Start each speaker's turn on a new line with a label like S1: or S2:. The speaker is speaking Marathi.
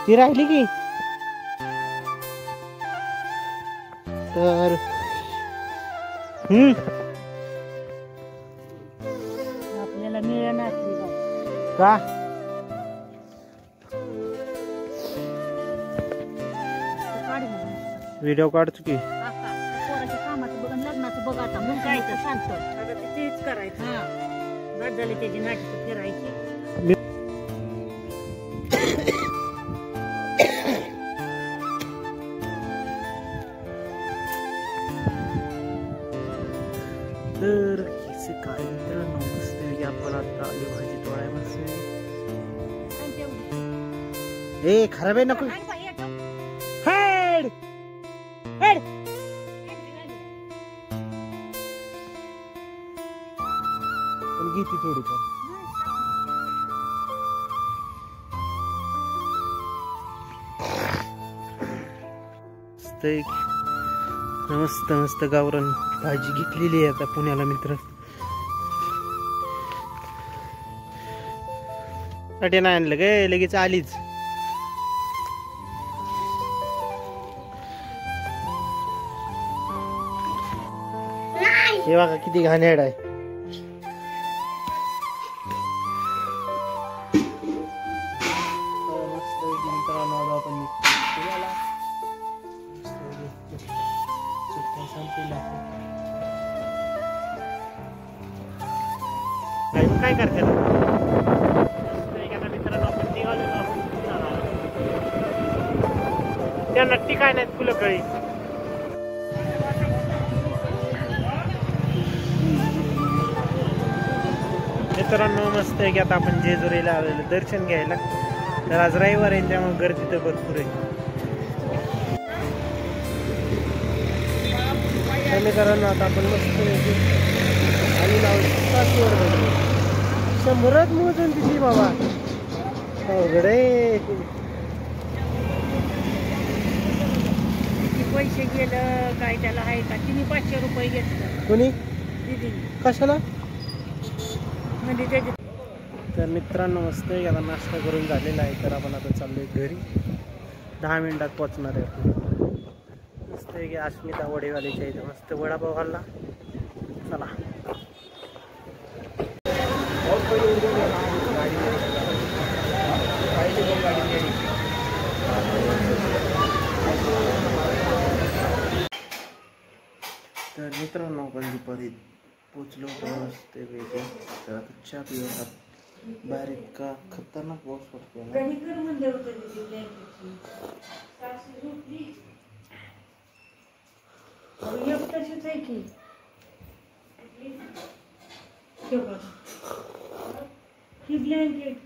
S1: ती राहिली की तर
S2: आपल्याला मिळणार
S1: का व्हिडिओ काढतो की
S2: पोराच्या कामाचं बघ लग्नाचं बघ आता मग काय तर शांत आता तेच करायचं. हा बाद झाली त्याची नाटकं फिरायची.
S1: तर किसी काय तर नमस्ते आपण आता आली भाजी तोडाय मस्त. ए खराब आहे नको हेड हेड पण घेती थोडी पण मस्त मस्त गावरान भाजी घेतलेली आहे आता पुण्याला मित्र. साठी नाही आणलं गे लगेच आलीच. हे बघा किती घाणेरडा आहे. काय करते मित्रांनो आपण निघालो त्या नक्की काय नाहीत फुलं कळी. मित्रांनो मस्त आहे की आता आपण जेजुरीला आलेलो दर्शन घ्यायला. तर आज रविवार आहे त्यामुळे गर्दी तर भरपूर आहे. मित्रांनो आता आपण मस्त आणि लावून 100च मोजून दिली बाबा अवघडे.
S2: किती पैसे गेलं काय त्याला आहे का. तिने 500 रुपये घेतलं
S1: कोणी
S2: दिदी
S1: कशाला
S2: म्हणजे त्याचे.
S1: तर मित्रांनो मस्त आहे आता नाश्ता करून झालेला आहे. तर आपण आता चाललोय घरी 10 मिनिटात पोहोचणार आहे आपण. मस्त आहे की अस्मिता वडेवालीच्या इथे मस्त वडापाव खाल्ला. चला तर मित्रांनो आपण दुपारी पोचलो मस्त वेगळे. तर आता चहा पिऊयात. बाहेर इतका खतरनाक पाऊस पडतो ना.
S2: तशीच आहे की ही ब्लँकेट